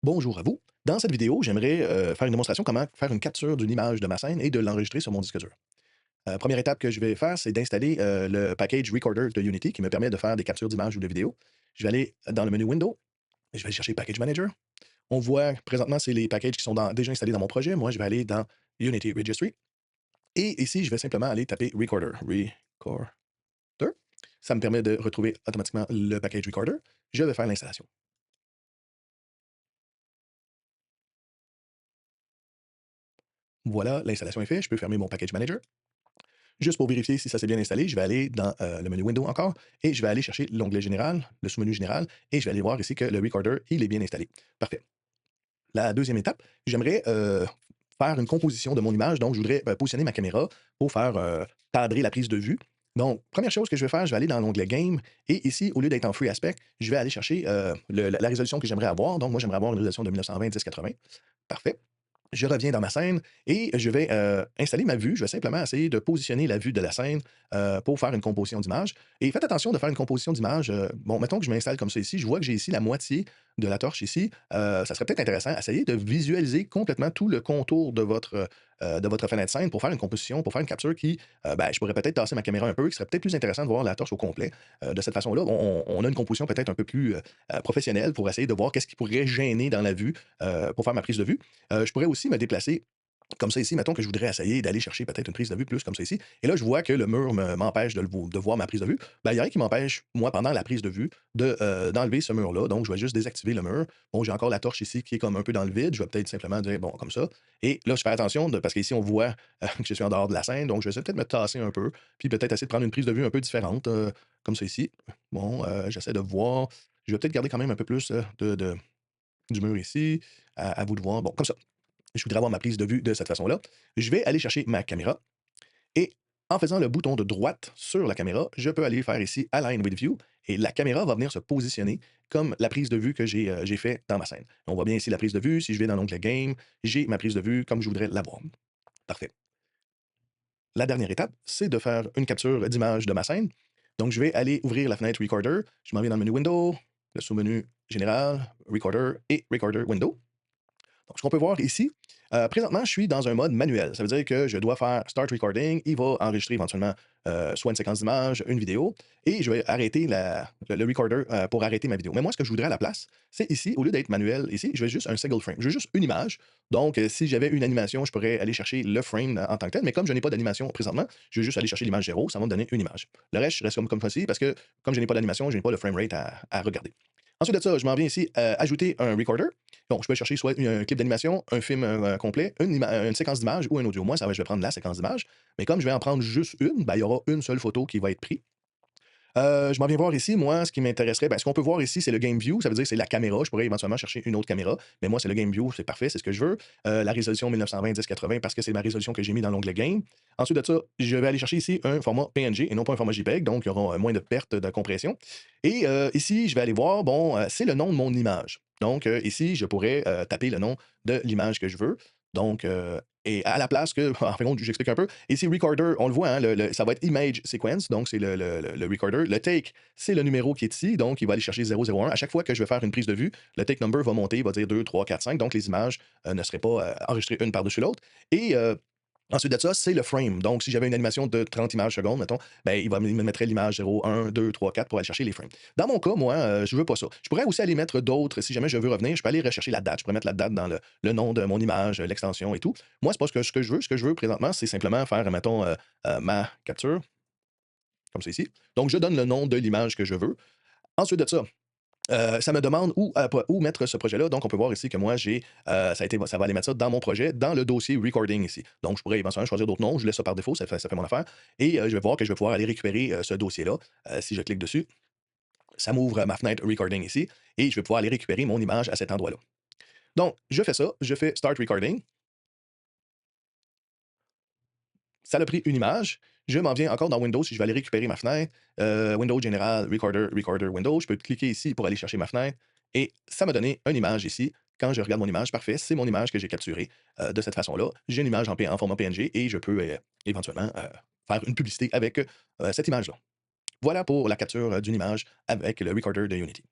Bonjour à vous. Dans cette vidéo, j'aimerais faire une démonstration comment faire une capture d'une image de ma scène et de l'enregistrer sur mon disque dur. Première étape que je vais faire, c'est d'installer le package Recorder de Unity qui me permet de faire des captures d'images ou de vidéos. Je vais aller dans le menu Window, et je vais aller chercher Package Manager. On voit présentement, c'est les packages qui sont déjà installés dans mon projet. Moi, je vais aller dans Unity Registry. Et ici, je vais simplement aller taper Recorder. Recorder. Ça me permet de retrouver automatiquement le package Recorder. Je vais faire l'installation. Voilà, l'installation est faite. Je peux fermer mon Package Manager. Juste pour vérifier si ça s'est bien installé, je vais aller dans le menu Window encore et je vais aller chercher l'onglet Général, le sous-menu Général, et je vais aller voir ici que le Recorder, il est bien installé. Parfait. La deuxième étape, j'aimerais faire une composition de mon image. Donc, je voudrais positionner ma caméra pour faire cadrer la prise de vue. Donc, première chose que je vais faire, je vais aller dans l'onglet Game et ici, au lieu d'être en Free Aspect, je vais aller chercher la résolution que j'aimerais avoir. Donc, moi, j'aimerais avoir une résolution de 1920 1080. Parfait. Je reviens dans ma scène et je vais installer ma vue. Je vais simplement essayer de positionner la vue de la scène pour faire une composition d'image. Et faites attention de faire une composition d'image. Bon, mettons que je m'installe comme ça ici. Je vois que j'ai ici la moitié de la torche ici. Ça serait peut-être intéressant. Essayez de visualiser complètement tout le contour de votre fenêtre scène pour faire une composition, pour faire une capture qui, ben, je pourrais peut-être tasser ma caméra un peu, qui serait peut-être plus intéressant de voir la torche au complet. De cette façon-là, on a une composition peut-être un peu plus professionnelle pour essayer de voir qu'est-ce qui pourrait gêner dans la vue pour faire ma prise de vue. Je pourrais aussi me déplacer comme ça ici, mettons que je voudrais essayer d'aller chercher peut-être une prise de vue plus comme ça ici. Et là, je vois que le mur m'empêche de voir ma prise de vue. Ben, il n'y a rien qui m'empêche, moi, pendant la prise de vue, d'enlever ce mur-là. Donc, je vais juste désactiver le mur. Bon, j'ai encore la torche ici qui est comme un peu dans le vide. Je vais peut-être simplement dire, bon, comme ça. Et là, je fais attention parce qu'ici, on voit que je suis en dehors de la scène. Donc, je vais essayer peut-être me tasser un peu. Puis peut-être essayer de prendre une prise de vue un peu différente, comme ça ici. Bon, j'essaie de voir. Je vais peut-être garder quand même un peu plus du mur ici. À vous de voir. Bon, comme ça. Je voudrais avoir ma prise de vue de cette façon-là. Je vais aller chercher ma caméra et en faisant le bouton de droite sur la caméra, je peux aller faire ici Align with View et la caméra va venir se positionner comme la prise de vue que j'ai fait dans ma scène. On voit bien ici la prise de vue. Si je vais dans l'onglet Game, j'ai ma prise de vue comme je voudrais l'avoir. Parfait. La dernière étape, c'est de faire une capture d'image de ma scène. Donc, je vais aller ouvrir la fenêtre Recorder. Je m'en viens dans le menu Window, le sous-menu Général, Recorder et Recorder Window. Donc, ce qu'on peut voir ici, présentement, je suis dans un mode manuel. Ça veut dire que je dois faire Start Recording. Il va enregistrer éventuellement soit une séquence d'image, une vidéo, et je vais arrêter le recorder pour arrêter ma vidéo. Mais moi, ce que je voudrais à la place, c'est ici, au lieu d'être manuel, ici, je veux juste un single frame. Je veux juste une image. Donc, si j'avais une animation, je pourrais aller chercher le frame en tant que tel. Mais comme je n'ai pas d'animation présentement, je vais juste aller chercher l'image 0. Ça va me donner une image. Le reste, je reste comme ceci parce que comme je n'ai pas d'animation, je n'ai pas le frame rate à regarder. Ensuite de ça, je m'en viens ici ajouter un recorder. Donc, je peux chercher soit un clip d'animation, un film complet, une séquence d'image ou un audio. Moi, je vais prendre la séquence d'image. Mais comme je vais en prendre juste une, ben, il y aura une seule photo qui va être prise. Je m'en viens voir ici, moi, ce qui m'intéresserait, ben, ce qu'on peut voir ici, c'est le Game View. Ça veut dire que c'est la caméra. Je pourrais éventuellement chercher une autre caméra. Mais moi, c'est le Game View, c'est parfait, c'est ce que je veux. La résolution 1920 1080 parce que c'est ma résolution que j'ai mis dans l'onglet Game. Ensuite de ça, je vais aller chercher ici un format PNG et non pas un format JPEG. Donc, il y aura moins de pertes de compression. Et ici, je vais aller voir, bon, c'est le nom de mon image. Donc, ici, je pourrais taper le nom de l'image que je veux. Donc, et à la place que, en fait, j'explique un peu. Ici, recorder, on le voit, hein, ça va être image sequence, donc c'est le recorder. Le take, c'est le numéro qui est ici, donc il va aller chercher 001. À chaque fois que je vais faire une prise de vue, le take number va monter, il va dire 2, 3, 4, 5. Donc les images ne seraient pas enregistrées une par-dessus l'autre. Et ensuite de ça, c'est le frame. Donc, si j'avais une animation de 30 images secondes, mettons, ben, il me mettrait l'image 0, 1, 2, 3, 4 pour aller chercher les frames. Dans mon cas, moi, je veux pas ça. Je pourrais aussi aller mettre d'autres. Si jamais je veux revenir, je peux aller rechercher la date. Je pourrais mettre la date dans le nom de mon image, l'extension et tout. Moi, c'est pas ce que je veux. Ce que je veux présentement, c'est simplement faire, mettons, ma capture, comme c'est ici. Donc, je donne le nom de l'image que je veux. Ensuite de ça, ça me demande où mettre ce projet-là. Donc, on peut voir ici que moi, ça va aller mettre ça dans mon projet, dans le dossier recording ici. Donc, je pourrais éventuellement choisir d'autres noms. Je laisse ça par défaut, ça fait mon affaire. Et je vais voir que je vais pouvoir aller récupérer ce dossier-là. Si je clique dessus, ça m'ouvre ma fenêtre recording ici et je vais pouvoir aller récupérer mon image à cet endroit-là. Donc, je fais ça, je fais Start Recording. Ça a pris une image. Je m'en viens encore dans Windows si je vais aller récupérer ma fenêtre. Windows Général, Recorder, Recorder, Windows. Je peux cliquer ici pour aller chercher ma fenêtre. Et ça m'a donné une image ici. Quand je regarde mon image, parfait, c'est mon image que j'ai capturée de cette façon-là. J'ai une image en format PNG et je peux éventuellement faire une publicité avec cette image-là. Voilà pour la capture d'une image avec le Recorder de Unity.